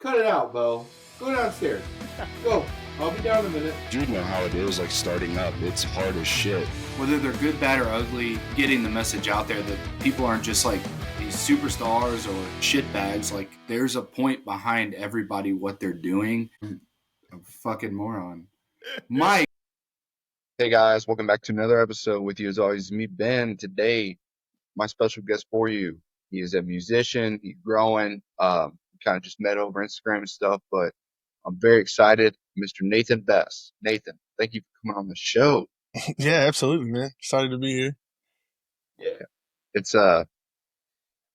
Cut it out, Bo. Go downstairs. Go. I'll be down in a minute. You know how it is, like starting up. It's hard as shit. Whether they're good, bad, or ugly, getting the message out there that people aren't just like these superstars or shitbags. Like, there's a point behind everybody, what they're doing. I'm a fucking moron. Mike. Hey guys, welcome back to another episode. With you as always, me, Ben. Today, my special guest for you. He is a musician. He's growing. Kind of just met over Instagram and stuff, but I'm very excited. Mr. Nathan Bess. Nathan, thank you for coming on the show. Yeah, absolutely, man. Excited to be here. Yeah. It's I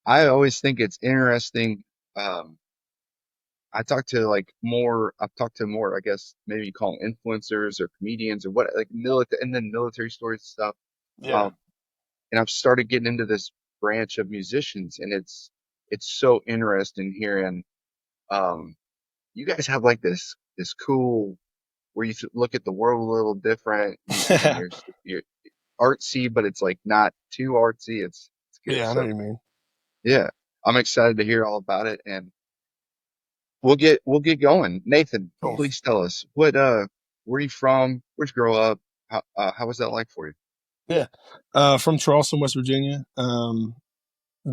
always think it's interesting. I've talked to more, I guess maybe you call them influencers or comedians or what, like military, and then military stories and stuff. Yeah. And I've started getting into this branch of musicians, and it's so interesting hearing. You guys have like this cool where you look at the world a little different. You're artsy, but it's like not too artsy. It's good. Yeah, I know what you mean. Yeah, I'm excited to hear all about it, and we'll get going. Nathan, Cool. please tell us where are you from? Where'd you grow up? How was that like for you? Yeah. From Charleston, West Virginia.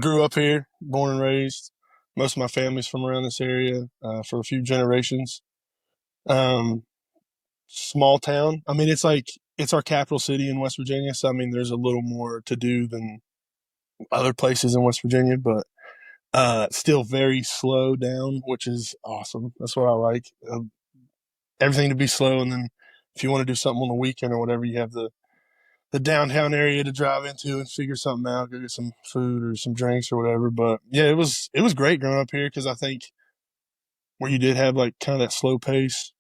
Grew up here, born and raised. Most of my family's from around this area, for a few generations. Small town. I mean, it's our capital city in West Virginia. So, I mean, there's a little more to do than other places in West Virginia, but still very slow down, which is awesome. That's what I like. Everything to be slow, and then if you want to do something on the weekend or whatever, you have the downtown area to drive into and figure something out, go get some food or some drinks or whatever. But yeah, it was great growing up here because I think where you did have like kind of that slow pace,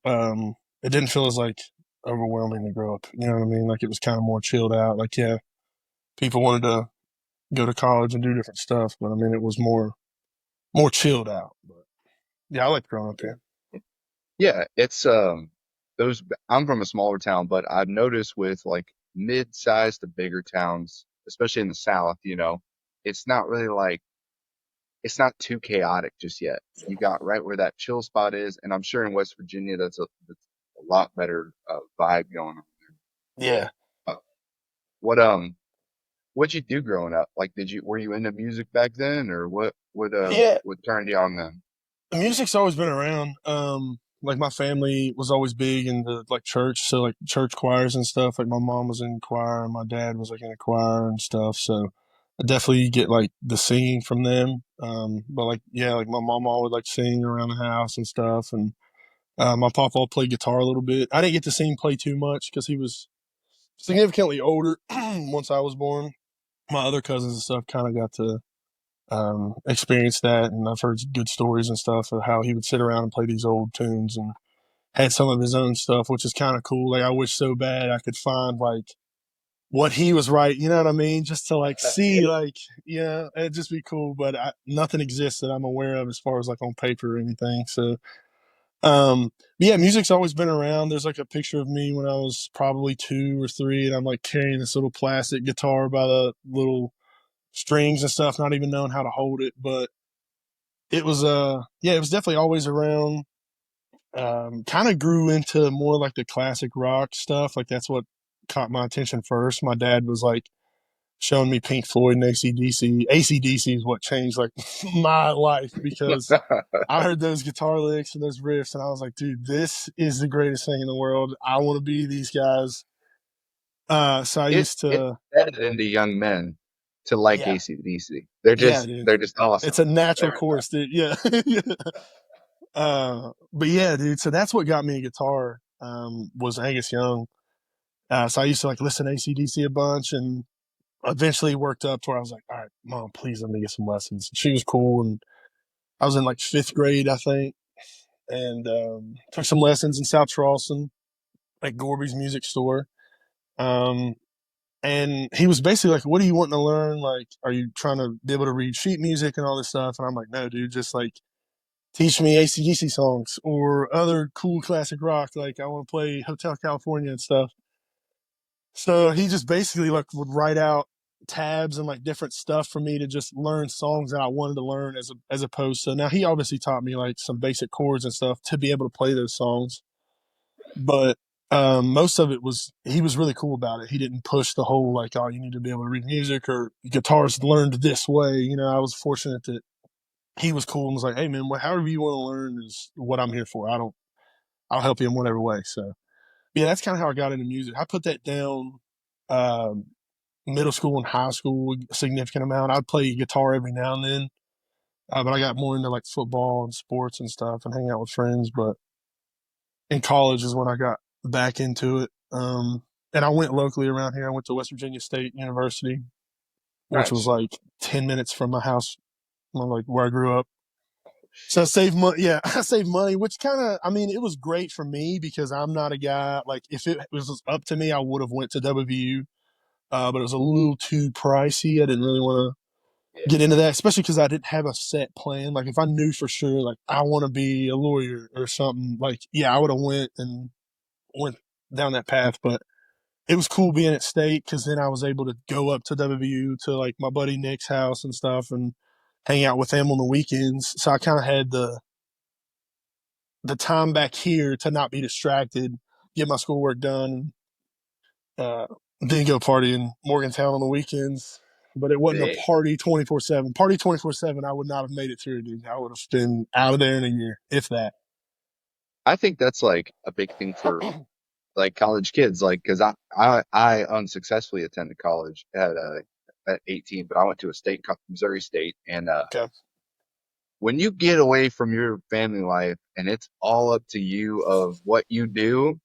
it didn't feel as like overwhelming to grow up. You know what I mean? Like it was kind of more chilled out. Like, yeah, people wanted to go to college and do different stuff, but I mean, it was more chilled out. But yeah, I like growing up here. Yeah, it's those. I'm from a smaller town, but I've noticed with like mid-sized to bigger towns, especially in the South, it's not really like it's not too chaotic just yet. You got right where that chill spot is, and I'm sure in West Virginia that's a lot better vibe going on Yeah. there. What'd you do growing up? Like, were you into music back then, or Yeah. what turned you on then? The music's always been around. Like my family was always big into like church, so like church choirs and stuff. Like my mom was in choir and my dad was like in a choir and stuff. So I definitely get like the singing from them. But like yeah, like my mom would like sing around the house and stuff, and my papa played guitar a little bit. I didn't get to see him play too much because he was significantly older once I was born. My other cousins and stuff kind of got to experienced that, and I've heard good stories and stuff of how he would sit around and play these old tunes and had some of his own stuff, which is kind of cool. Like I wish so bad I could find like what he was writing, you know what I mean? Just to like see, like, yeah, it'd just be cool. But nothing exists that I'm aware of as far as like on paper or anything. So, but yeah, music's always been around. There's like a picture of me when I was probably 2 or 3, and I'm like carrying this little plastic guitar by the little strings and stuff, not even knowing how to hold it. But it was it was definitely always around. Kind of grew into more like the classic rock stuff. Like that's what caught my attention first. My dad was like showing me Pink Floyd and AC/DC. AC/DC is what changed like my life because I heard those guitar licks and those riffs, and I was like, dude, this is the greatest thing in the world. I want to be these guys. So I used to It's into young men to like yeah. AC/DC. They're just dude. they're just awesome. It's a natural course, dude. Yeah. But yeah, dude. So that's what got me a guitar. Was Angus Young. So I used to like listen to AC/DC a bunch, and eventually worked up to where I was like, all right, mom, please let me get some lessons. She was cool, and I was in like 5th grade, I think, and took some lessons in South Charleston at Gorby's music store. And he was basically like, what are you wanting to learn? Like, are you trying to be able to read sheet music and all this stuff? And I'm like, no, dude, just like teach me AC/DC songs or other cool classic rock. Like, I want to play Hotel California and stuff. So he just basically like would write out tabs and like different stuff for me to just learn songs that I wanted to learn as opposed to now he obviously taught me like some basic chords and stuff to be able to play those songs. But most of it was he was really cool about it. He didn't push the whole like, oh, you need to be able to read music or guitars learned this way. You know, I was fortunate that he was cool and was like, hey man, however you want to learn is what I'm here for. I'll help you in whatever way. So yeah, that's kind of how I got into music. I put that down middle school and high school a significant amount. I'd play guitar every now and then, but I got more into like football and sports and stuff and hang out with friends. But in college is when I got back into it. And I went locally around here. I went to West Virginia State University, which was Nice. like 10 minutes from my house, like where I grew up. So I saved money. Yeah, I saved money, which kind of, I mean, it was great for me because I'm not a guy, like if it was up to me, I would have went to WVU, but it was a little too pricey. I didn't really want to Yeah. get into that, especially because I didn't have a set plan. Like if I knew for sure, like I want to be a lawyer or something, like, yeah, I would have went down that path, but it was cool being at state because then I was able to go up to WVU to like my buddy Nick's house and stuff and hang out with them on the weekends. So I kind of had the time back here to not be distracted, get my schoolwork done, then go party in Morgantown on the weekends. But it wasn't a Dang. party 24/7. Party 24/7, I would not have made it through, dude. I would have been out of there in a year, if that. I think that's like a big thing for like college kids, like because I unsuccessfully attended college at 18, but I went to a state, Missouri State, and Okay. when you get away from your family life and it's all up to you of what you do,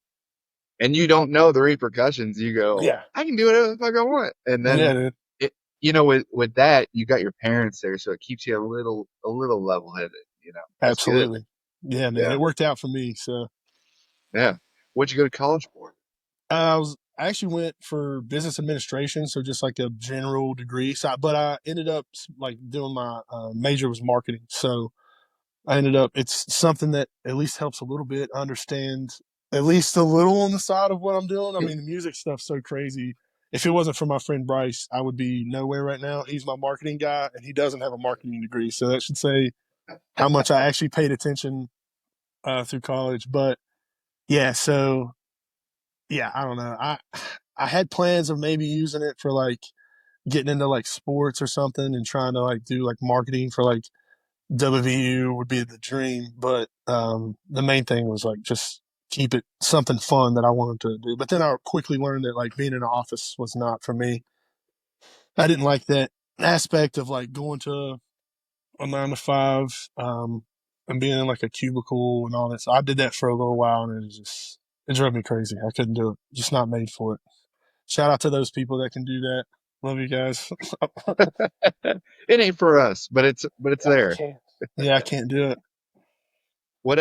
and you don't know the repercussions, you go, Yeah. I can do whatever the fuck I want, and Yeah, then dude. it, with that, you got your parents there, so it keeps you a little level headed. That's good. Absolutely. Yeah, man. Yeah, It worked out for me. So yeah. What'd you go to college for? I actually went for business administration, so just like a general degree. So, but I ended up like doing my major was marketing. So I ended up it's something that at least helps a little bit understand at least a little on the side of what I'm doing. I mean, the music stuff's so crazy. If it wasn't for my friend Bryce, I would be nowhere right now. He's my marketing guy, and he doesn't have a marketing degree, so that should say how much I actually paid attention through college. But yeah, so yeah, I don't know. I had plans of maybe using it for like getting into like sports or something and trying to like do like marketing for like WVU would be the dream. But the main thing was like just keep it something fun that I wanted to do. But then I quickly learned that like being in an office was not for me. I didn't like that aspect of like going to a 9 to 5 and being in like a cubicle and all that. So I did that for a little while and it drove me crazy. I couldn't do it. Just not made for it. Shout out to those people that can do that. Love you guys. It ain't for us, but it's I there. can't. Yeah, I can't do it. What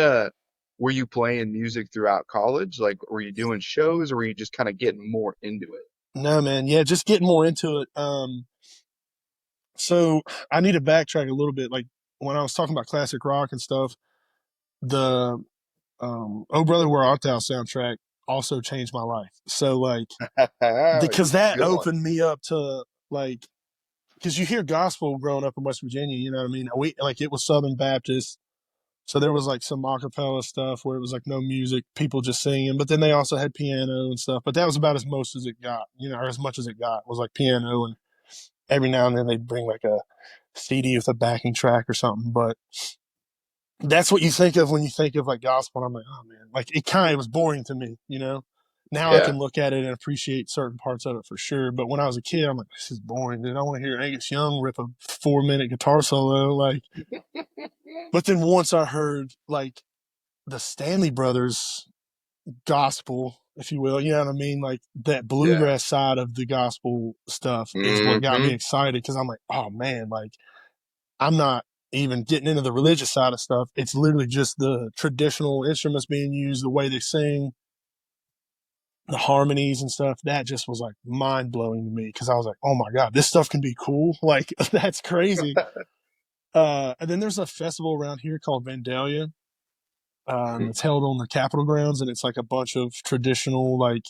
were you playing music throughout college? Like, were you doing shows, or were you just kind of getting more into it? No, man. Yeah, just getting more into it. So I need to backtrack a little bit. Like when I was talking about classic rock and stuff, the "Oh Brother Where Art Thou" soundtrack also changed my life. So like because that Good one. opened me up to like because you hear gospel growing up in West Virginia, you know what I mean? We like it was Southern Baptist, so there was like some acapella stuff where it was like no music, people just singing. But then they also had piano and stuff. But that was about as most as it got, or as much as it got was like piano, and every now and then they'd bring like a CD with a backing track or something. But that's what you think of when you think of like gospel. And I'm like, oh man, like it kind of was boring to me. Now I Yeah. can look at it and appreciate certain parts of it for sure. But when I was a kid, I'm like, this is boring, dude. I want to hear Angus Young rip a 4-minute guitar solo. Like, but then once I heard like the Stanley Brothers gospel, if you will, you know what I mean? Like that Yeah. bluegrass side of the gospel stuff is what got me Hmm. excited because I'm like, oh man, like I'm not even getting into the religious side of stuff. It's literally just the traditional instruments being used, the way they sing, the harmonies and stuff. That just was like mind blowing to me because I was like, oh my God, this stuff can be cool. Like that's crazy. And then there's a festival around here called Vandalia. It's held on the Capitol grounds, and it's like a bunch of traditional, like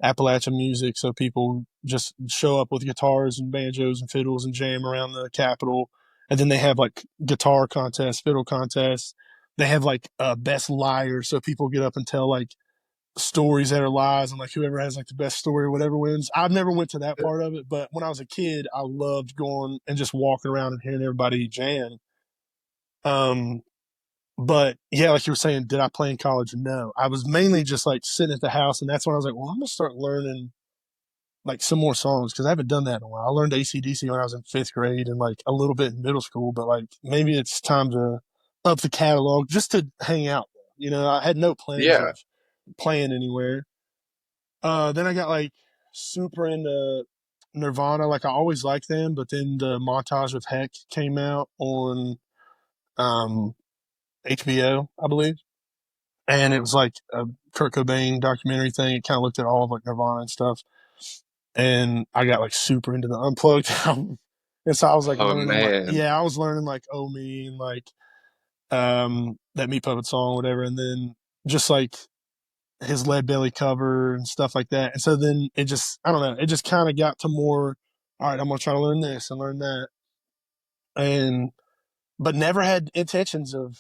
Appalachia music. So people just show up with guitars and banjos and fiddles and jam around the Capitol. And then they have like guitar contests, fiddle contests. They have like best liar. So people get up and tell like stories that are lies, and like whoever has like the best story or whatever wins. I've never went to that part of it, but when I was a kid, I loved going and just walking around and hearing everybody jam. Um, but yeah, like you were saying, did I play in college? No, I was mainly just like sitting at the house, and that's when I was like, well, I'm gonna start learning like some more songs because I haven't done that in a while. I learned AC/DC when I was in 5th grade and like a little bit in middle school, but like maybe it's time to up the catalog just to hang out. You know, I had no plans Yeah. of playing anywhere. Then I got like super into Nirvana. Like I always liked them, but then the Montage of Heck came out on um, HBO, I believe, and it was like a Kurt Cobain documentary thing. It kind of looked at all of like Nirvana and stuff, and I got like super into the Unplugged album. And so I was like Oh learning like man. I was learning like Oh Me and like that Meat Puppet song, whatever, and then just like his Lead Belly cover and stuff like that. And so then it just, I don't know, it just kind of got to more, all right, I'm going to try to learn this and learn that. And, but never had intentions of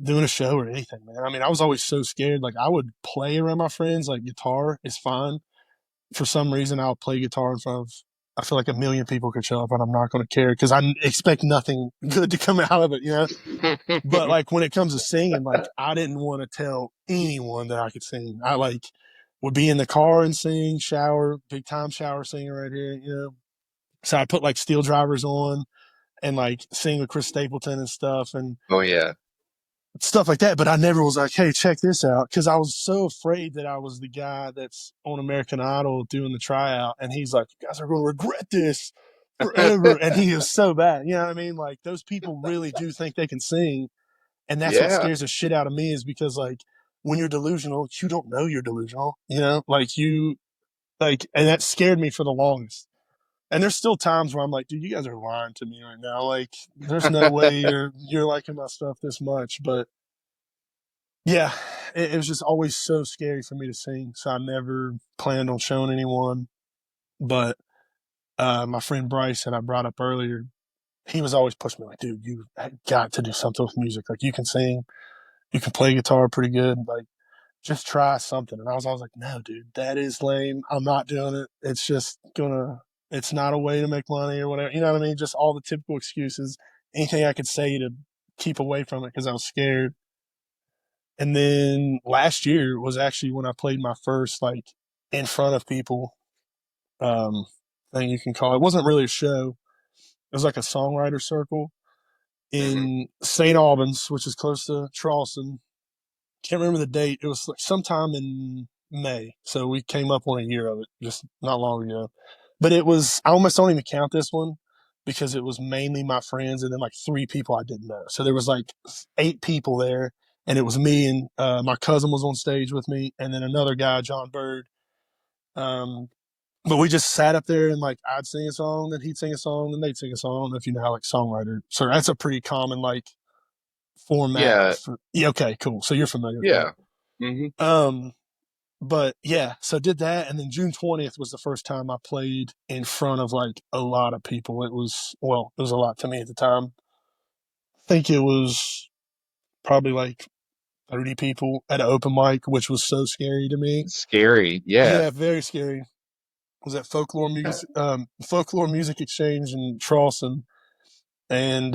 doing a show or anything, man. I mean, I was always so scared. Like I would play around my friends, like guitar is fine. For some reason, I'll play guitar in front of, I feel like a million people could show up and I'm not going to care because I expect nothing good to come out of it, you know? But like when it comes to singing, like I didn't want to tell anyone that I could sing. I like would be in the car and sing, shower, big time shower singer right here, you know. So I put like Steel Drivers on and like sing with Chris Stapleton and stuff and Oh yeah. stuff like that. But I never was like, hey, check this out. Cause I was so afraid that I was the guy that's on American Idol doing the tryout. And he's like, you guys are going to regret this forever. And he is so bad. You know what I mean? Like those people really do think they can sing. And that's what Yeah. scares the shit out of me is because like when you're delusional, you don't know you're delusional, you know, like you like, and that scared me for the longest. And there's still times where I'm like, dude, you guys are lying to me right now. Like, there's no way you're liking my stuff this much. But yeah, it was just always so scary for me to sing. So I never planned on showing anyone. But my friend Bryce that I brought up earlier, he was always pushing me like, dude, you got to do something with music. Like you can sing, you can play guitar pretty good. Like just try something. And I was always like, no, dude, that is lame. I'm not doing it. It's just it's not a way to make money or whatever. You know what I mean? Just all the typical excuses, anything I could say to keep away from it because I was scared. And then last year was actually when I played my first, like, in front of people um, thing you can call it. It wasn't really a show. It was like a songwriter circle Hmm. in St. Albans, which is close to Charleston. Can't remember the date. It was like sometime in May. So we came up on a year of it just not long ago. But it was, I almost don't even count this one because it was mainly my friends and then like 3 people I didn't know. So there was like 8 people there and it was me and my cousin was on stage with me and then another guy, John Bird. Um, but we just sat up there and like I'd sing a song, then he'd sing a song, then they'd sing a song. I don't know if you know how like songwriter. So that's a pretty common like format Yeah. for, yeah, okay, cool. So you're familiar with that. Yeah. Hmm. Um, but yeah, so did that, and then June 20th was the first time I played in front of like a lot of people. It was a lot to me at the time. I think it was probably like 30 people at an open mic, which was so scary to me. Scary. Yeah. Yeah, very scary. It was at Folklore Music Exchange in Charleston, and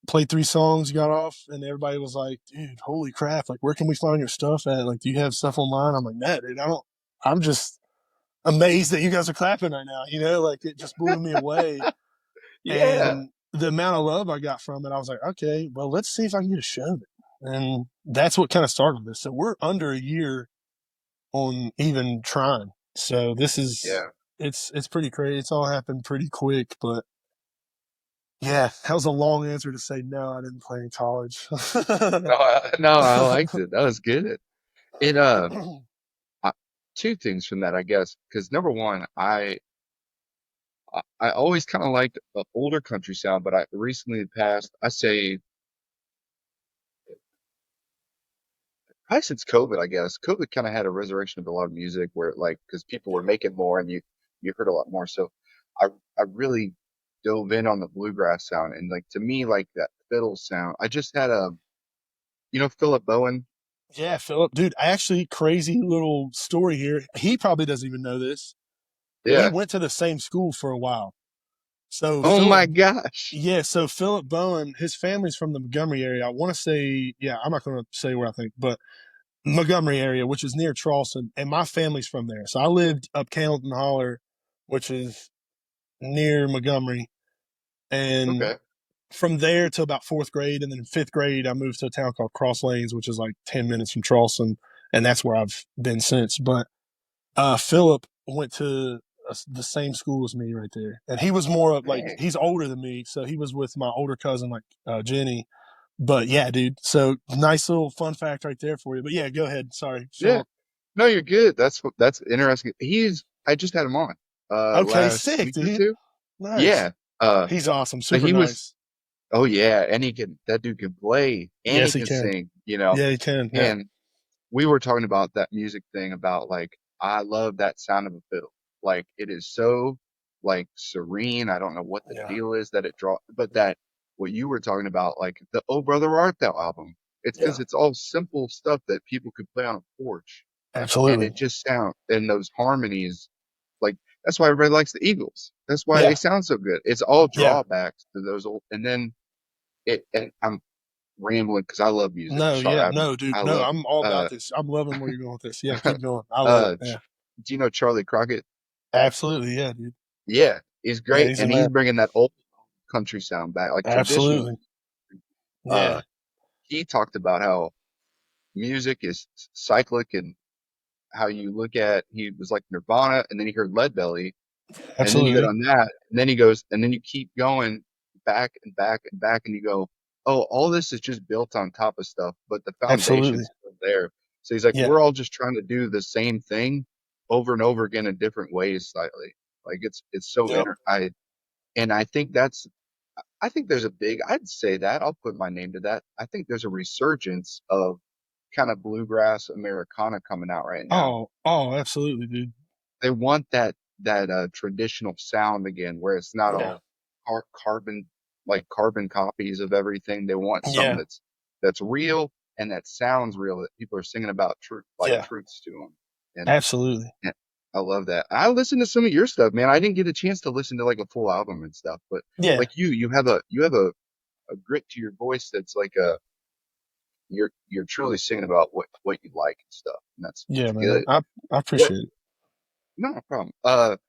played 3 songs, got off, and everybody was like, "Dude, holy crap! Like, where can we find your stuff at? Like, do you have stuff online?" I'm like, "Nah, dude, I don't. I'm just amazed that you guys are clapping right now. You know, like it just blew me away. Yeah. And the amount of love I got from it, I was like, okay, well, let's see if I can get a show. And that's what kind of started this. So we're under a year on even trying. So this is Yeah. it's pretty crazy. It's all happened pretty quick, but yeah, that was a long answer to say no, I didn't play in college. No, no, I liked it. That was good. It I, 2 things from that, I guess, because number one, I always kind of liked the older country sound, but I recently passed. I say probably since COVID, I guess. COVID kind of had a resurrection of a lot of music where like, because people were making more and you heard a lot more. So I, I really dove in on the bluegrass sound. And like, to me, like that fiddle sound, I just had Philip Bowen? Yeah, Philip, dude, actually, crazy little story here. He probably doesn't even know this. We Yeah. went to the same school for a while. So Oh Philip, my gosh. yeah, so Philip Bowen, his family's from the Montgomery area. I want to say, yeah, I'm not going to say where I think, but Montgomery area, which is near Charleston, and my family's from there. So I lived up Camden Holler, which is near Montgomery, and Okay. from there to about fourth grade, and then in fifth grade, I moved to a town called Cross Lanes, which is like 10 minutes from Charleston, and that's where I've been since. But Philip went to the same school as me right there, and he was more of like Dang. he's older than me, so he was with my older cousin like Jenny. But yeah, dude. So nice little fun fact right there for you. But yeah, go ahead. Sorry, Yeah. Philip. No, you're good. That's interesting. I just had him on Okay, last sick, week or dude. two. Nice. Yeah. Uh He's awesome. Super he was nice. oh yeah, and that dude can play and he Yes, he can can. sing. Yeah, he can. Yeah. And we were talking about that music thing about like I love that sound of a fiddle. Like it is so like serene. I don't know what the Yeah. deal is that it draw, but that what you were talking about, like the Oh Brother Art Thou album. It's Yeah. because it's all simple stuff that people could play on a porch, and Absolutely. it just sound and those harmonies. Like that's why everybody likes the Eagles. That's why they Yeah. sound so good. It's all Yeah. drawbacks to those old, and then and I'm rambling because I love music. No, Sorry, yeah. No, dude. I No, love I'm all uh about this. I'm loving where you're going with this. Yeah, keep going. I love it. Yeah. Do you know Charlie Crockett? Absolutely. Yeah, dude. Yeah, he's Yeah, great, he's a and he's man. bringing that old country sound back, like traditional. Absolutely. Uh, Yeah. he talked about how music is cyclic and how you look at. He was like Nirvana, and then he heard Leadbelly, and then you go Absolutely. on that, and then he goes, and then you keep going back and back and back, and you go, oh, all this is just built on top of stuff, but the Absolutely. foundation's still there. So he's like, Yeah. we're all just trying to do the same thing over and over again in different ways, slightly. Like it's so Yep. and I think there's I'd say that I'll put my name to that. I think there's a resurgence of kind of bluegrass Americana coming out right now. Oh, absolutely, dude. They want that traditional sound again, where it's not Yeah. all carbon like carbon copies of everything. They want something Yeah. that's real and that sounds real, that people are singing about Yeah. truths to them. And Absolutely. yeah, I love that. I listened to some of your stuff, man. I didn't get a chance to listen to like a full album and stuff, but Yeah. like you have a grit to your voice that's like you're truly singing about what you like and stuff. And Yeah, that's man. good. I What? appreciate it. No problem.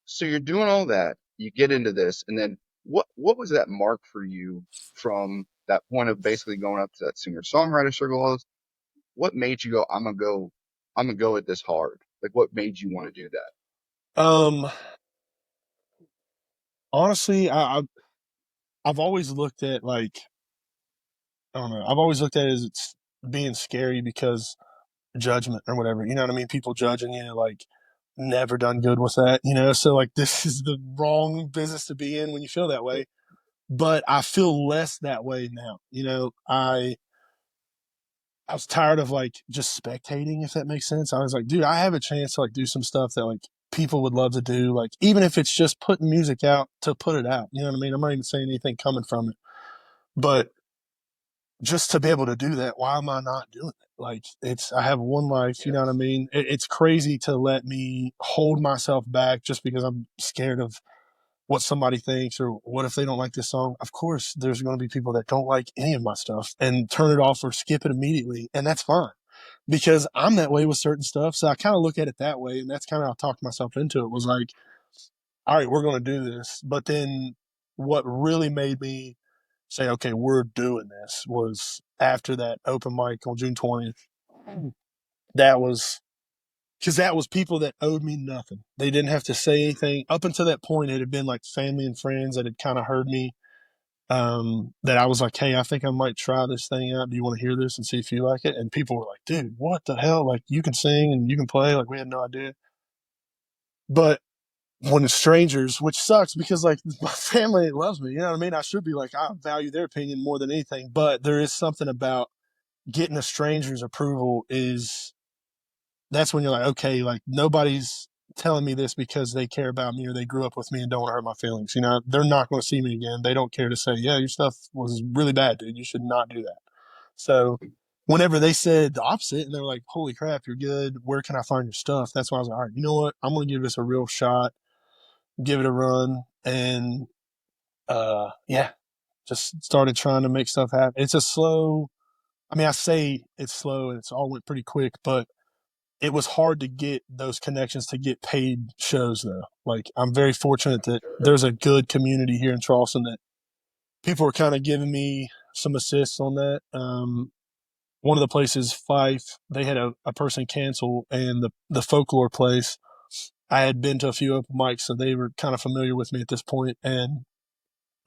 So you're doing all that, you get into this, and then what was that mark for you from that point of basically going up to that singer songwriter circle? What made you go, I'm gonna go at this hard? Like what made you want to do that? Um, honestly, I've always looked at like I don't know. I've always looked at it as it's being scary because judgment or whatever. You know what I mean? People judging you like never done good with that. So like this is the wrong business to be in when you feel that way. But I feel less that way now. I was tired of like just spectating, if that makes sense. I was like, dude, I have a chance to like do some stuff that like people would love to do. Like even if it's just putting music out to put it out. You know what I mean? I'm not even saying anything coming from it. But just to be able to do that, why am I not doing it? Like I have one life, you know what I Yes. mean? It's crazy to let me hold myself back just because I'm scared of what somebody thinks or what if they don't like this song. Of course, there's going to be people that don't like any of my stuff and turn it off or skip it immediately. And that's fine because I'm that way with certain stuff. So I kind of look at it that way. And that's kind of how I talked myself into it was like, all right, we're going to do this. But then what really made me say, okay, we're doing this was after that open mic on June 20th. That was because that was people that owed me nothing. They didn't have to say anything. Up until that point, it had been like family and friends that had kind of heard me. That I was like, hey, I think I might try this thing out. Do you want to hear this and see if you like it? And people were like, dude, what the hell? Like, you can sing and you can play. Like, we had no idea. But when it's strangers, which sucks because like my family loves me, you know what I mean? I should be like, I value their opinion more than anything. But there is something about getting a stranger's approval that's when you're like, okay, like nobody's telling me this because they care about me or they grew up with me and don't want to hurt my feelings. They're not going to see me again. They don't care to say, yeah, your stuff was really bad, dude. You should not do that. So whenever they said the opposite and they were like, holy crap, you're good. Where can I find your stuff? That's why I was like, all right, you know what? I'm going to give this a real shot, give it a run. And, yeah, just started trying to make stuff happen. It's a slow, I mean, I say it's slow and it's all went pretty quick, but it was hard to get those connections to get paid shows though. Like I'm very fortunate that there's a good community here in Charleston that people were kind of giving me some assists on that. One of the places, Fife, they had a person cancel, and the folklore place, I had been to a few open mics, so they were kind of familiar with me at this point, and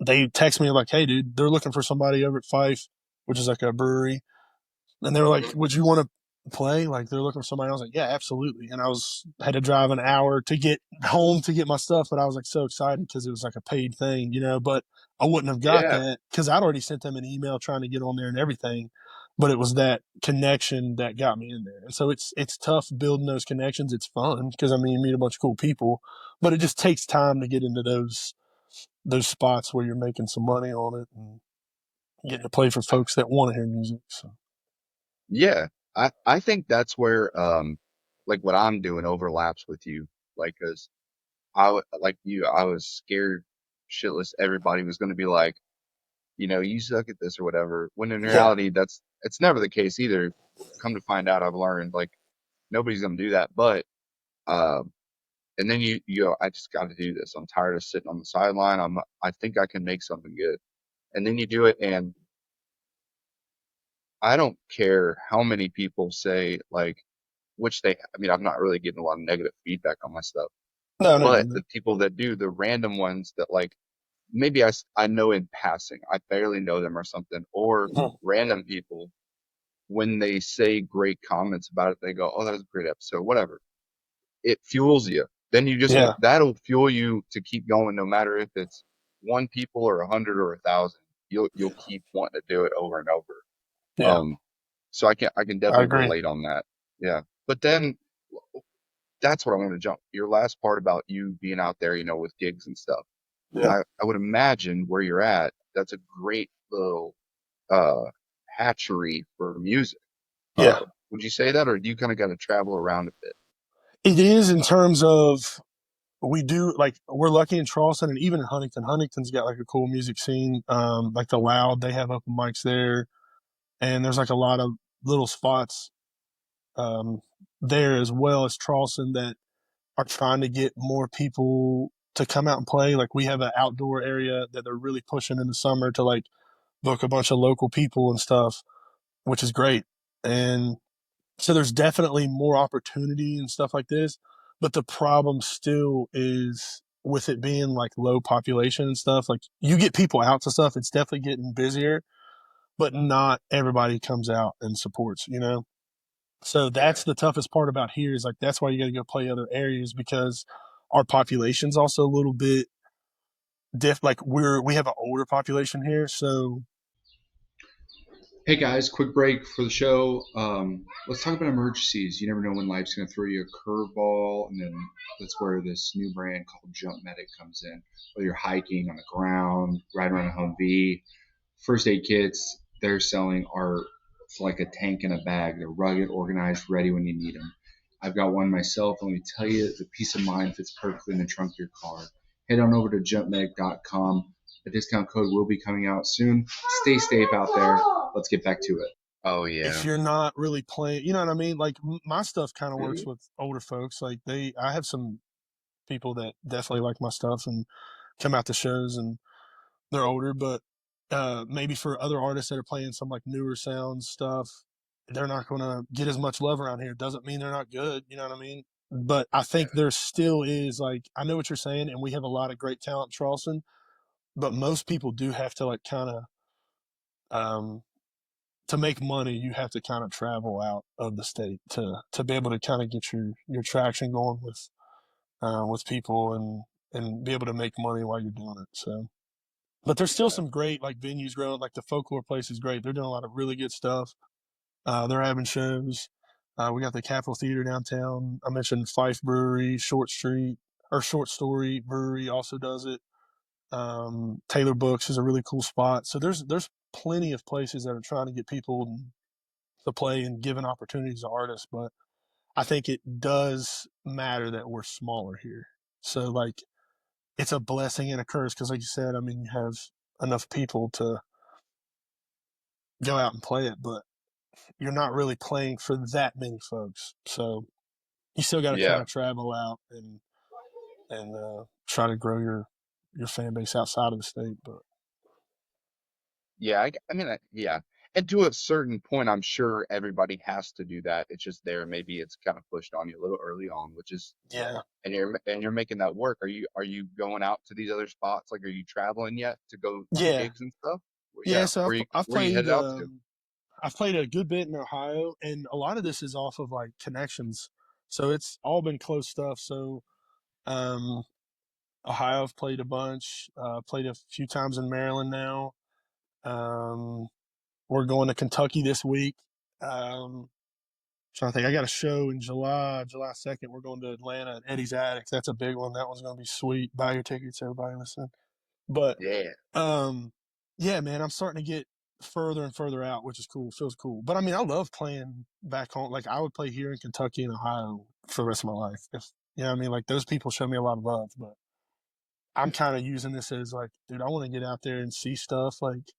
they text me like, "Hey, dude, they're looking for somebody over at Fife, which is like a brewery." And they were like, would you want to play? Like they're looking for somebody. I was like, yeah, absolutely. And had to drive an hour to get home to get my stuff. But I was like so excited because it was like a paid thing, but I wouldn't have got Yeah. that because I'd already sent them an email trying to get on there and everything. But it was that connection that got me in there. And so it's tough building those connections. It's fun because I mean, you meet a bunch of cool people, but it just takes time to get into those spots where you're making some money on it and getting to play for folks that want to hear music. So. Yeah. I think that's where, like what I'm doing overlaps with you. Like, cause like you, I was scared shitless. Everybody was going to be like, you suck at this or whatever. When in Yeah. reality, it's never the case either. Come to find out, I've learned like nobody's going to do that. But, um, and then I just got to do this. I'm tired of sitting on the sideline. I think I can make something good. And then you do it, and I don't care how many people say like, I mean, I'm not really getting a lot of negative feedback on my stuff, No, no, but no. the people that do, the random ones that like, maybe I know in passing, I barely know them or something, or no. random people, when they say great comments about it, they go, oh, that was a great episode, whatever. It fuels you. Then Yeah. that'll fuel you to keep going, no matter if it's one people or 100 or 1,000. You'll keep wanting to do it over and over. Yeah. Um, so I can I definitely agree. relate on that. Yeah. But then that's what I want to jump. Your last part about you being out there, with gigs and stuff. Yeah. I would imagine where you're at, that's a great little uh hatchery for music. Yeah. Would you say that, or do you kind of got to travel around a bit? It is in terms of we do like we're lucky in Charleston and even in Huntington. Huntington's got like a cool music scene. Like the Loud, they have open mics there, and there's like a lot of little spots um there as well as Charleston that are trying to get more people to come out and play. Like we have an outdoor area that they're really pushing in the summer to like book a bunch of local people and stuff, which is great. And so there's definitely more opportunity and stuff like this. But the problem still is with it being like low population and stuff, like you get people out to stuff, it's definitely getting busier, but not everybody comes out and supports. So Yeah. that's the toughest part about here is like that's why you got to go play other areas because our population's also a little bit like we have an older population here, so Hey guys, quick break for the show. Let's talk about emergencies. You never know when life's going to throw you a curveball, and then that's where this new brand called Jump Medic comes in. Whether you're hiking on the ground, riding around a Humvee, first aid kits they're selling are like a tank in a bag. They're rugged, organized, ready when you need them. I've got one myself, and let me tell you, the peace of mind fits perfectly in the trunk of your car. Head on over to jumpmedic.com. A discount code will be coming out soon. Stay safe out there. Let's get back to it. Oh if yeah. you're not really playing, you know what I mean? Like my stuff kind of works Mhm. with older folks. Like I have some people that definitely like my stuff and come out to shows and they're older, but maybe for other artists that are playing some like newer sounds stuff, they're not going to get as much love around here. Doesn't mean they're not good. You know what I mean? But I Yeah. think there still is like, I know what you're saying, and we have a lot of great talent in Charleston, but most people do have to like kind of, um, to make money, you have to kind of travel out of the state to be able to kind of get your traction going with people and be able to make money while you're doing it. So, but there's still Yeah. some great like venues growing. Like the folklore place is great. They're doing a lot of really good stuff. They're having shows. We got the Capitol Theater downtown. I mentioned Fife Brewery, Short Story Brewery also does it. Taylor Books is a really cool spot. So there's plenty of places that are trying to get people to play and giving opportunities to artists. But I think it does matter that we're smaller here. So like it's a blessing and a curse because, like you said, I mean, you have enough people to go out and play it, but you're not really playing for that many folks. So you still got to kind Yeah. of travel out and try to grow your fan base outside of the state. But Yeah, I mean, yeah. And to a certain point, I'm sure everybody has to do that. It's just there. Maybe it's kind of pushed on you a little early on, which is, yeah, and you're making that work. Are you going out to these other spots? Like, are you traveling yet to go to yeah, gigs and stuff? yeah. Yeah. So I've Where you played headed out to? I've played a good bit in Ohio, and a lot of this is off of like connections. So it's all been close stuff. So um, Ohio, I've played a bunch. Played a few times in Maryland now. Um, we're going to Kentucky this week. Trying to think, I got a show in July 2nd. We're going to Atlanta at Eddie's Attic. That's a big one. That one's going to be sweet. Buy your tickets, everybody listening. But Yeah. um, yeah, man, I'm starting to get further and further out, which is cool. Feels cool. But I mean, I love playing back home. Like I would play here in Kentucky and Ohio for the rest of my life. If you know what I mean, like those people show me a lot of love. But I'm kind of using this as like, dude, I want to get out there and see stuff. Like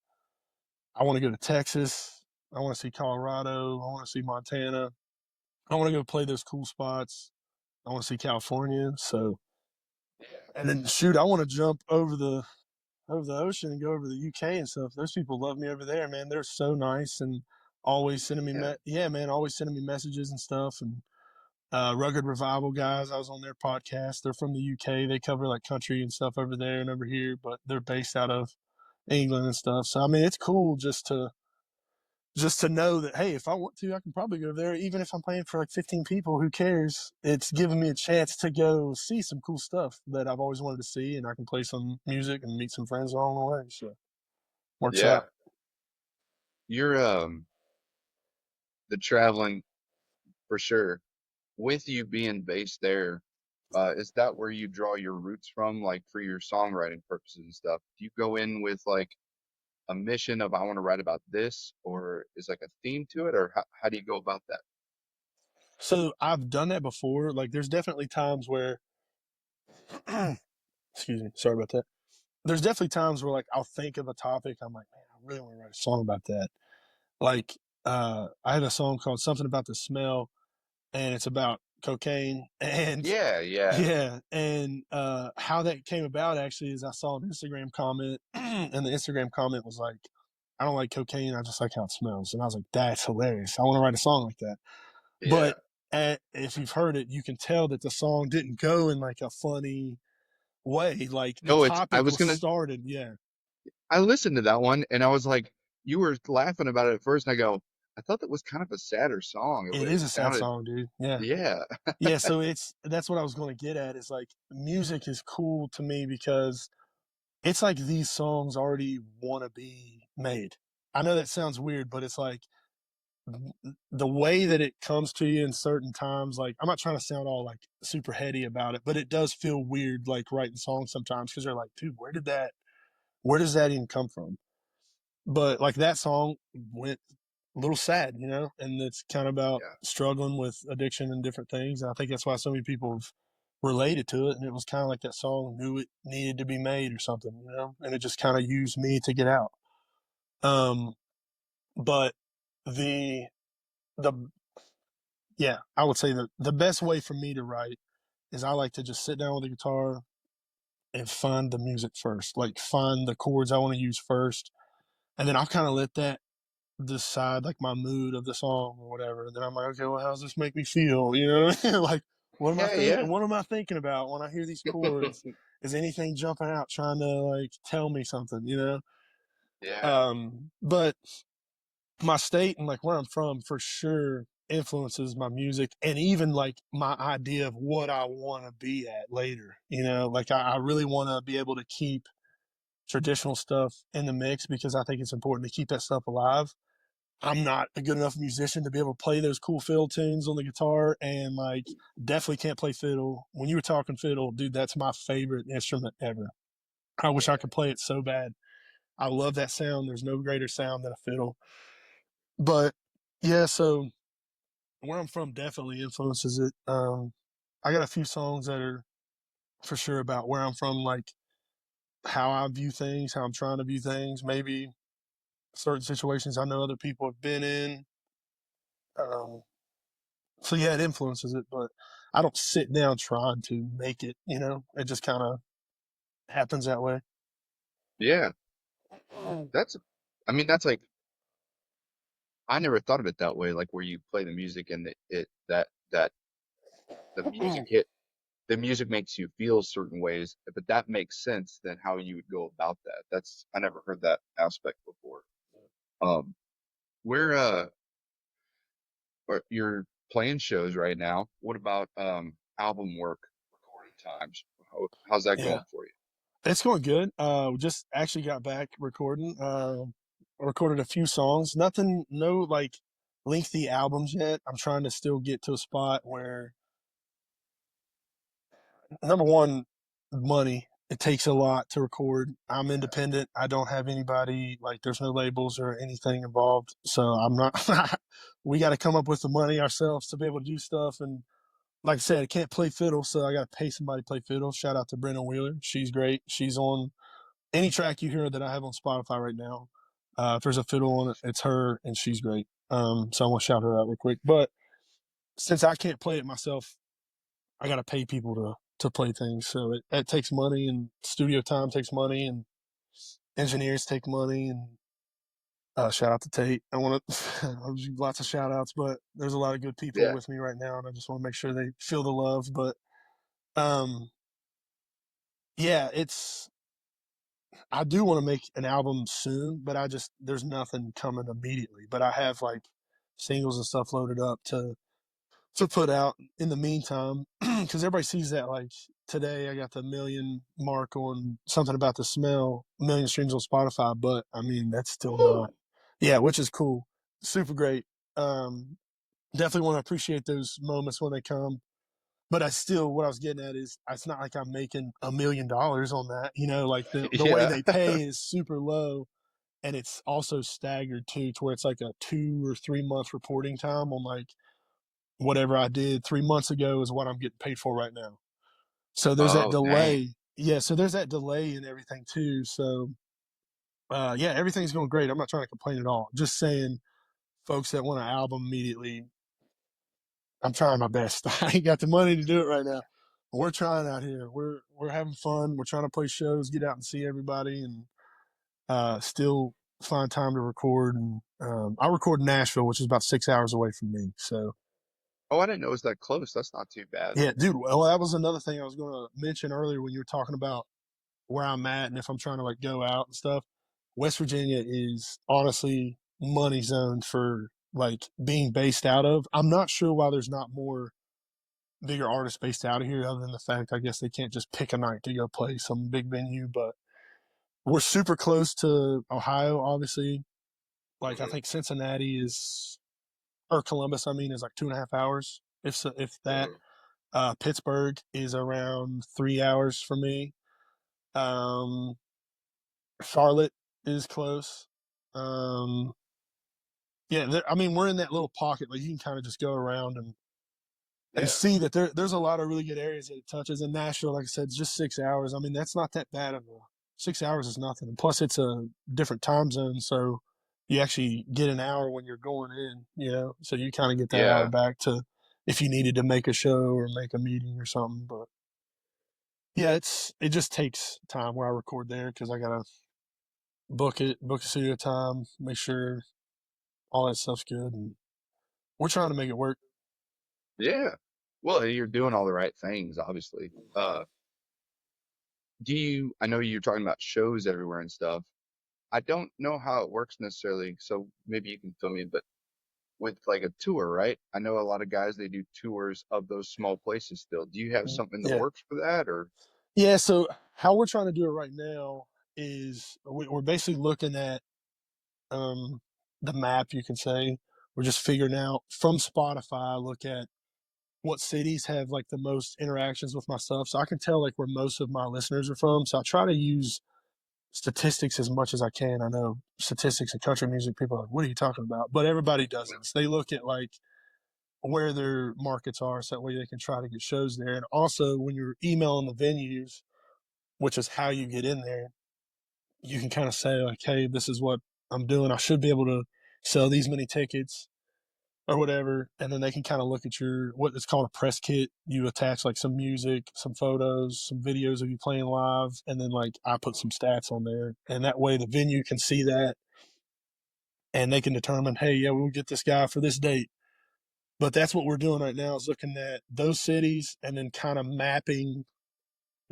I want to go to Texas. I want to see Colorado. I want to see Montana. I want to go play those cool spots. I want to see California. So, and then shoot, I want to jump over the ocean and go over to the UK and stuff. Those people love me over there, man. They're so nice and always sending me, Yeah. yeah, man, always sending me messages and stuff. And Rugged Revival guys, I was on their podcast. They're from the UK. They cover like country and stuff over there and over here, but they're based out of England and stuff. So I mean, it's cool just to know that, hey, if I want to, I can probably go there. Even if I'm playing for like 15 people, who cares? It's giving me a chance to go see some cool stuff that I've always wanted to see, and I can play some music and meet some friends along the way. So works Yeah. out. You're the traveling for sure. With you being based there, is that where you draw your roots from, like for your songwriting purposes and stuff? Do you go in with like a mission of I want to write about this, or is like a theme to it, or how do you go about that? So I've done that before. Like there's definitely times where, excuse me, sorry about that. There's definitely times where like I'll think of a topic. I'm like, man, I really want to write a song about that. Like I have a song called Something About the Smell, and it's about cocaine. And Yeah, yeah, yeah, and how that came about actually is I saw an Instagram comment, and the Instagram comment was like, "I don't like cocaine. I just like how it smells." And I was like, "That's hilarious. I want to write a song like that." yeah. But if you've heard it, you can tell that the song didn't go in like a funny way. Like the No, it's I topic was was gonna started. Yeah, I listened to that one and I was like, you were laughing about it at first, and I go, I thought that was kind of a sadder song. it It is a sad sounded, song, dude. Yeah. yeah, Yeah, so that's what I was going to get at is like music is cool to me because it's like these songs already want to be made. I know that sounds weird, but it's like the way that it comes to you in certain times. Like, I'm not trying to sound all like super heady about it, but it does feel weird, like writing songs sometimes because you're like, dude, where does that even come from? But like that song went a little sad, you know, and it's kind of about yeah, struggling with addiction and different things. And I think that's why so many people have related to it. And it was kind of like that song knew it needed to be made or something, you know, and it just kind of used me to get out. Um, but the, the, yeah, I would say the best way for me to write is I like to just sit down with the guitar and find the music first, like find the chords I want to use first. And then I'll kind of let that decide like my mood of the song or whatever. And then I'm like, okay, well, how does this make me feel? You know, like what am I yeah, thinking? yeah, What am I thinking about when I hear these chords? Is anything jumping out trying to like tell me something? You know? yeah, But my state and like where I'm from for sure influences my music and even like my idea of what I want to be at later. You know, like I really want to be able to keep traditional stuff in the mix because I think it's important to keep that stuff alive. I'm not a good enough musician to be able to play those cool fiddle tunes on the guitar, and like definitely can't play fiddle. When you were talking fiddle, dude, that's my favorite instrument ever. I wish I could play it so bad. I love that sound. There's no greater sound than a fiddle. But yeah, so where I'm from definitely influences it. I got a few songs that are for sure about where I'm from, like how I view things, how I'm trying to view things, maybe certain situations I know other people have been in. Um, so yeah, it influences it, but I don't sit down trying to make it. It just kind of happens that way. Yeah, that's, I mean, that's like, I never thought of it that way, like where you play the music and that the music hit, the music makes you feel certain ways, but that makes sense then how you would go about that. I never heard that aspect before. Um, where, you're playing shows right now. What about, album work, recording times? How's that Yeah, going for you? it's going good. We just actually got back recording. Recorded a few songs. Nothing, no like lengthy albums yet. I'm trying to still get to a spot where number one, money. It takes a lot to record. I'm independent. I don't have anybody, like there's no labels or anything involved. So I'm not we got to come up with the money ourselves to be able to do stuff. And like I said, I can't play fiddle, so I got to pay somebody to play fiddle. Shout out to Brenna Wheeler. She's great. She's on any track you hear that I have on Spotify right now. If there's a fiddle on it, it's her, and she's great. So I want to shout her out real quick. But since I can't play it myself, I got to pay people to play things. So it takes money, and studio time takes money, and engineers take money. And shout out to Tate. I want to lots of shout outs, but there's a lot of good people Yeah. with me right now, and I just want to make sure they feel the love. But um, yeah, I do want to make an album soon, but there's nothing coming immediately. But I have like singles and stuff loaded up to put out in the meantime, because everybody sees that like today I got the million mark on something about the smell, million streams on Spotify, but I mean that's still not, yeah, which is cool, super great. Um, Definitely want to appreciate those moments when they come. But what I was getting at is, it's not like I'm making $1 million on that. Like the way Yeah. they pay is super low, and it's also staggered too, to where it's like a 2 or 3 month reporting time on like whatever I did 3 months ago is what I'm getting paid for right now. So there's that Oh, dang. delay. Yeah, so there's that delay and everything too. So yeah, everything's going great. I'm not trying to complain at all. Just saying, folks that want an album immediately, I'm trying my best. I ain't got the money to do it right now. We're trying out here. We're having fun. We're trying to play shows, get out and see everybody, and still find time to record. And I record in Nashville, which is about 6 hours away from me. So Oh, I didn't know it was that close. That's not too bad. yeah, dude. Well, that was another thing I was going to mention earlier when you were talking about where I'm at and if I'm trying to like go out and stuff. West Virginia is honestly money zone for like being based out of. I'm not sure why there's not more bigger artists based out of here, other than the fact I guess they can't just pick a night to go play some big venue. But we're super close to Ohio, obviously. Like I Hmm. think Cincinnati is, or Columbus, I mean, is like 2.5 hours, if so, if that. Hmm. Pittsburgh is around 3 hours for me. Um, Charlotte is close. Um, yeah, I mean, we're in that little pocket. Like you can kind of just go around and Yeah. see that there's a lot of really good areas that it touches. And Nashville, like I said, it's just 6 hours. I mean, that's not that bad of a 6 hours is nothing. And plus, it's a different time zone, so you actually get an hour when you're going in. So you kind of get that hour Yeah. back to if you needed to make a show or make a meeting or something. But yeah, it just takes time where I record there because I gotta book a studio time, make sure all that stuff's good, and we're trying to make it work. Yeah. Well, you're doing all the right things, obviously. I know you're talking about shows everywhere and stuff. I don't know how it works necessarily, so maybe you can fill me in, but with like a tour, right? I know a lot of guys, they do tours of those small places still. Do you have something that Yeah, works for that or? yeah. So how we're trying to do it right now is we're basically looking at um, the map, you can say. We're just figuring out from Spotify, I look at what cities have like the most interactions with my stuff. So I can tell like where most of my listeners are from. So I try to use statistics as much as I can. I know statistics in country music, people are like, what are you talking about? But everybody does this. They look at like where their markets are so that way they can try to get shows there. And also when you're emailing the venues, which is how you get in there, you can kind of say like, hey, this is what I'm doing. I should be able to sell these many tickets or whatever. And then they can kind of look at your, what is called a press kit. You attach like some music, some photos, some videos of you playing live. And then like I put some stats on there. And that way the venue can see that and they can determine, hey, yeah, we'll get this guy for this date. But that's what we're doing right now is looking at those cities and then kind of mapping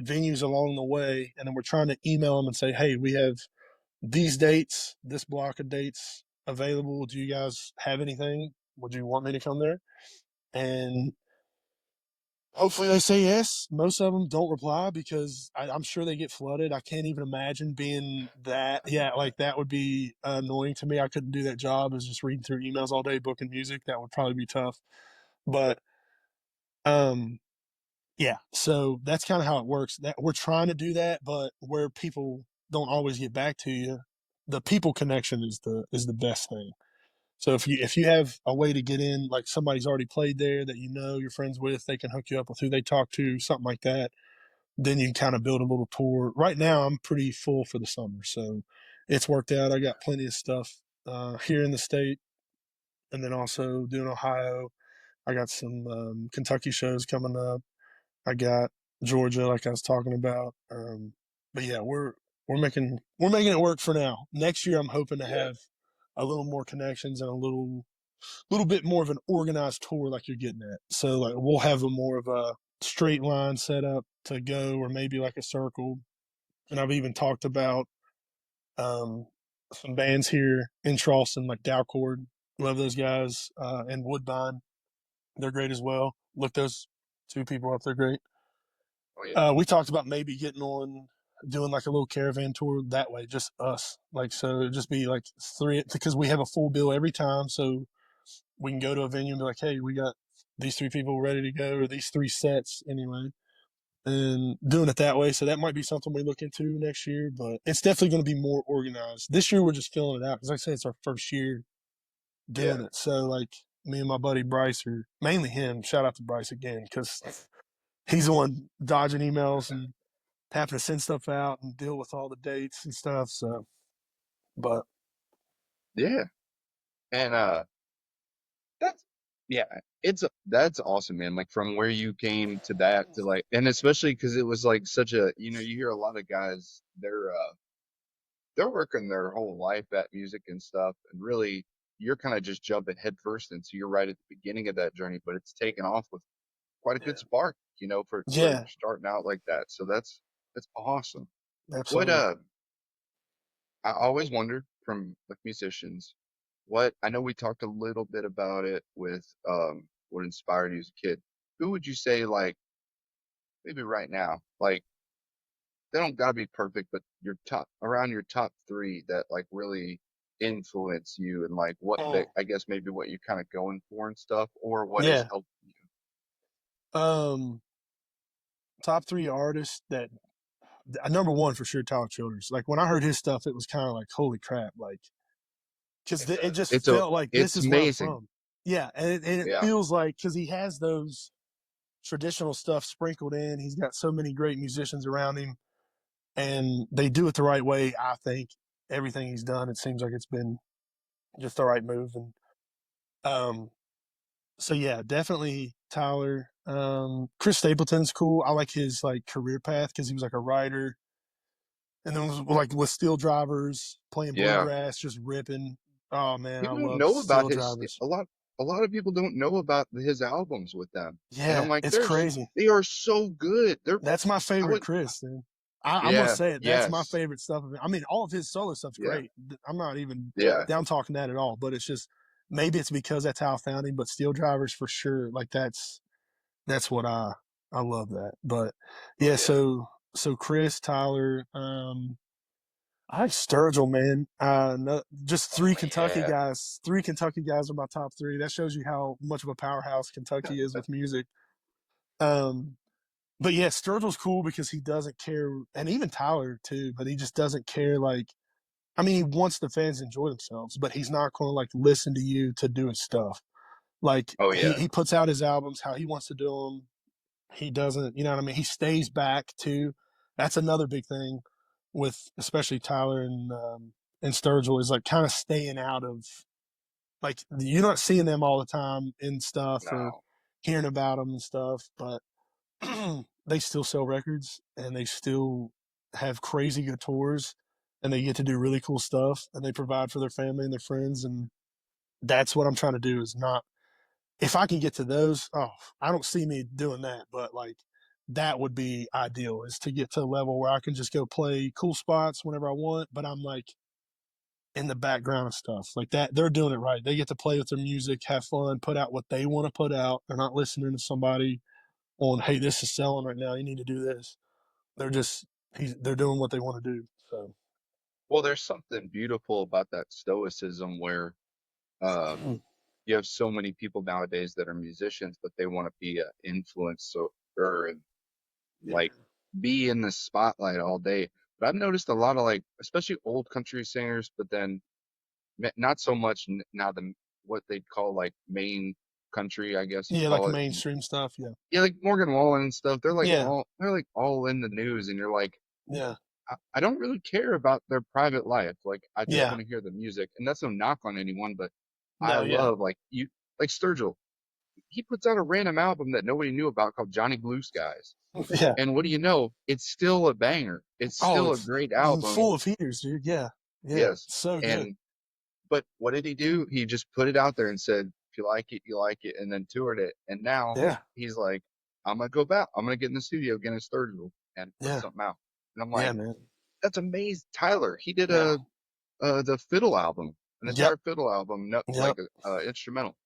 venues along the way. And then we're trying to email them and say, hey, we have these dates, this block of dates available. Do you guys have anything? Would you want me to come there? And hopefully they say yes. Most of them don't reply because I'm sure they get flooded. I can't even imagine being that. Yeah, like that would be annoying to me. I couldn't do that job as just reading through emails all day, booking music. That would probably be tough. But yeah, so that's kind of how it works. That we're trying to do that, but where people don't always get back to you, the people connection is the best thing. So if you have a way to get in, like somebody's already played there that you know you're friends with, they can hook you up with who they talk to, something like that. Then you can kind of build a little tour. Right now, I'm pretty full for the summer, so it's worked out. I got plenty of stuff here in the state, and then also doing Ohio. I got some Kentucky shows coming up. I got Georgia, like I was talking about. But yeah, we're making it work for now. Next year, I'm hoping to have a little more connections and a little bit more of an organized tour, like you're getting at. So like we'll have a more of a straight line set up to go, or maybe like a circle. And I've even talked about some bands here in Charleston, like Dowcord. Love those guys, and Woodbine. They're great as well. Look those two people up; they're great. Oh yeah. We talked about maybe getting on doing like a little caravan tour that way, just us. Like so it'd just be like three because we have a full bill every time, so we can go to a venue and be like, hey, we got these three people ready to go, or these three sets anyway. And doing it that way. So that might be something we look into next year, but it's definitely going to be more organized. This year we're just filling it out because like I said, it's our first year doing it. So like me and my buddy Bryce, or mainly him, shout out to Bryce again, because he's the one dodging emails and having to send stuff out and deal with all the dates and stuff. So, but Yeah. And that's yeah, that's awesome, man. Like from where you came to that to like, and especially because it was like such a, you hear a lot of guys, they're working their whole life at music and stuff, and really you're kind of just jumping headfirst into you're right at the beginning of that journey, but it's taken off with quite a good spark, for yeah, starting out like that. So that's awesome. What absolutely. I always wonder from like musicians, what I know we talked a little bit about it with what inspired you as a kid. Who would you say like maybe right now, like they don't gotta be perfect, but your top around your top three that like really influence you and like what they Oh, I guess maybe what you're kind of going for and stuff, or what has yeah. helped you. Um, top three artists that number one for sure, Tyler Childers. Like when I heard his stuff, it was kind of like, holy crap, like because it just It's a felt like this it's is where I'm amazing. from. Yeah, and it Yeah. feels like because he has those traditional stuff sprinkled in. He's got so many great musicians around him, and they do it the right way. I think everything he's done, it seems like it's been just the right move. And um, so yeah, definitely Tyler. Chris Stapleton's cool. I like his like career path because he was like a writer, and then was like with Steel Drivers playing Yeah. bluegrass, just ripping. Oh man, I People don't love know about Steel his Drivers. a lot of people don't know about his albums with them. And I'm Yeah, like, it's crazy. they are so good. That's my I favorite would Chris, man. I'm gonna yeah, say it. That's my yes. favorite stuff. I mean, all of his solo stuff's Yeah. great. I'm not even Yeah. down talking that at all. But it's just maybe it's because that's how I found him. But Steel Drivers for sure. Like that's what I love that. But Oh yeah, yeah. so Chris Tyler, I like Sturgill, man. No, just Oh three Kentucky yeah. guys. Three Kentucky guys are my top three. That shows you how much of a powerhouse Kentucky is with music. Um, but yeah, Sturgill's cool because he doesn't care, and even Tyler too. But he just doesn't care. Like, I mean, he wants the fans to enjoy themselves, but he's not going to like listen to you to do his stuff. Like Oh he yeah. he puts out his albums how he wants to do them. He doesn't, you know what I mean? He stays back too. That's another big thing with especially Tyler and Sturgill is like kind of staying out of like you're not seeing them all the time in stuff or No. hearing about them and stuff, but they still sell records and they still have crazy good tours and they get to do really cool stuff and they provide for their family and their friends and that's what I'm trying to do is not if I can get to those, oh, I don't see me doing that, but like that would be ideal is to get to a level where I can just go play cool spots whenever I want, but I'm like in the background of stuff like that. They're doing it right. They get to play with their music, have fun, put out what they want to put out. They're not listening to somebody on, hey, this is selling right now. You need to do this. They're just, they're doing what they want to do. So, Well, there's something beautiful about that stoicism where um you have so many people nowadays that are musicians, but they want to be an influencer and yeah. like be in the spotlight all day. But I've noticed a lot of like, especially old country singers, but then not so much now the what they'd call like main country, I guess you'd Yeah, like call it. mainstream stuff. Yeah. Yeah, like Morgan Wallen and stuff. Yeah. They're like all in the news, and you're like, Yeah. I don't really care about their private life. Like I just Yeah. want to hear the music, and that's no knock on anyone, but I No, yeah. love like Sturgill. He puts out a random album that nobody knew about called Johnny Blue Skies. Yeah. And what do you know? It's still a banger. It's Oh, still a it's great album. full of heaters, dude. Yeah. Yeah. Yes. So good. And but what did he do? He just put it out there and said, if you like it, you like it, and then toured it. And now Yeah. he's like, I'm gonna go back. I'm gonna get in the studio again as Sturgill and put Yeah. something out. And I'm Yeah, like, man. that's amazing. Tyler, he did Yeah. the fiddle album, an Yep. entire fiddle album, no, like Yep. instrumental.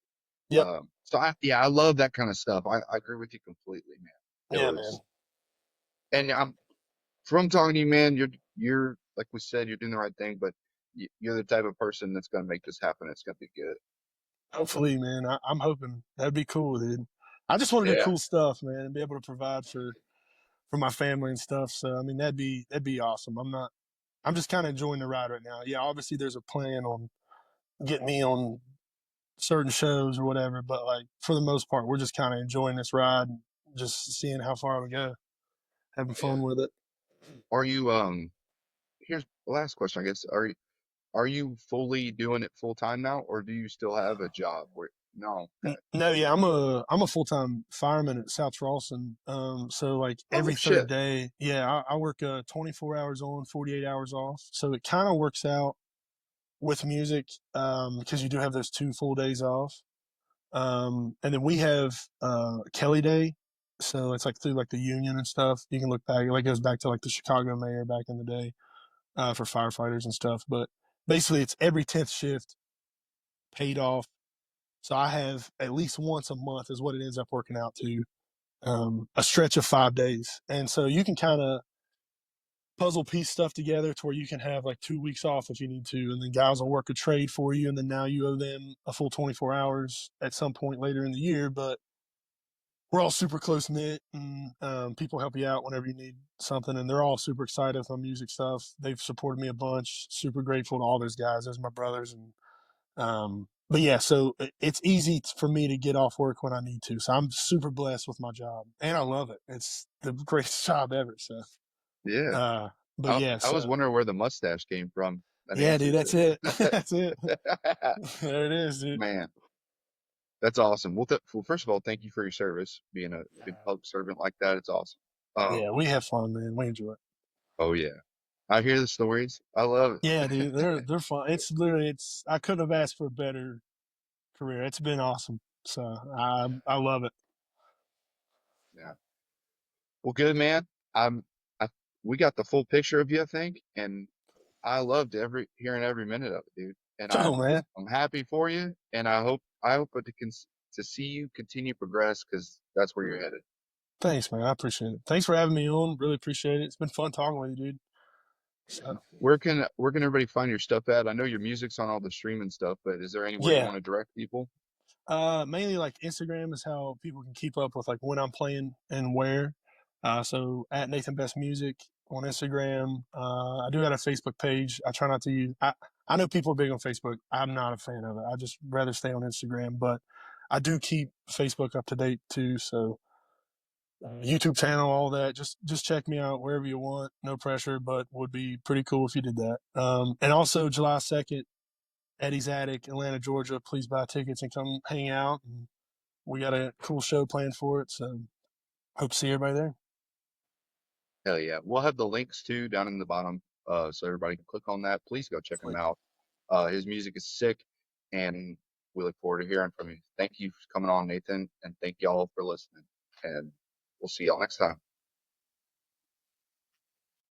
Yep. So I love that kind of stuff. I agree with you completely, man. It Yeah, man. was, and I'm from talking to you, man. You're like we said, you're doing the right thing, but you're the type of person that's gonna make this happen. It's gonna be good. Hopefully, man. I'm hoping that'd be cool, dude. I just want to do Yeah, cool stuff, man, and be able to provide for my family and stuff. So, I mean, that'd be awesome. I'm just kind of enjoying the ride right now. Yeah, obviously, there's a plan on getting me on certain shows or whatever, but like for the most part, we're just kind of enjoying this ride, and just seeing how far we go, having yeah. fun with it. Are you Here's the last question, I guess. Are you fully doing it full time now, or do you still have a job? Where no, okay. No, yeah, I'm a full time fireman at South Charleston. So like Oh every third shit. day, yeah, I work 24 hours on, 48 hours off. So it kind of works out with music because you do have those 2 full days off. And then we have Kelly Day. So it's like through like the union and stuff. You can look back, it like goes back to like the Chicago mayor back in the day for firefighters and stuff. But basically, it's every 10th shift paid off. So I have at least once a month is what it ends up working out to a stretch of 5 days. And so you can kind of puzzle piece stuff together to where you can have like 2 weeks off if you need to. And then guys will work a trade for you. And then now you owe them a full 24 hours at some point later in the year. But we're all super close knit and people help you out whenever you need something. And they're all super excited with my music stuff. They've supported me a bunch. Super grateful to all those guys. Those are my brothers. And but yeah, so it's easy for me to get off work when I need to. So I'm super blessed with my job and I love it. It's the greatest job ever. So, Yeah. uh, but yeah, I was so wondering where the mustache came from. That yeah, dude, that's answers it. it. That's it. There it is, dude. Man, that's awesome. Well, first of all, thank you for your service, being a good public servant like that. It's awesome. Yeah, Um, we have fun, man. We enjoy it. oh yeah, I hear the stories. I love it. Yeah, dude, they're fun. It's literally I couldn't have asked for a better career. It's been awesome. So I love it. Yeah. Well, good man. I we got the full picture of you, I think, and I loved hearing every minute of it, dude. And Oh man, I'm happy for you, and I hope to see you continue to progress because that's where you're headed. thanks, man. I appreciate it. Thanks for having me on. Really appreciate it. It's been fun talking with you, dude. So Where can everybody find your stuff at? I know your music's on all the streaming stuff, but is there anywhere you yeah, want to direct people? mainly like Instagram is how people can keep up with like when I'm playing and where. So at Nathan Best Music on Instagram. I do have a Facebook page. I try not to use. I know people are big on Facebook. I'm not a fan of it. I just rather stay on Instagram, but I do keep Facebook up to date too. So YouTube channel, all that. Just check me out wherever you want. No pressure, but would be pretty cool if you did that. And also July 2nd, Eddie's Attic, Atlanta, Georgia. Please buy tickets and come hang out. And we got a cool show planned for it, so hope to see everybody there. Hell yeah. We'll have the links too down in the bottom, so everybody can click on that. Please go check him Definitely. out. His music is sick, and we look forward to hearing from you. Thank you for coming on, Nathan, and thank y'all for listening. And we'll see y'all next time.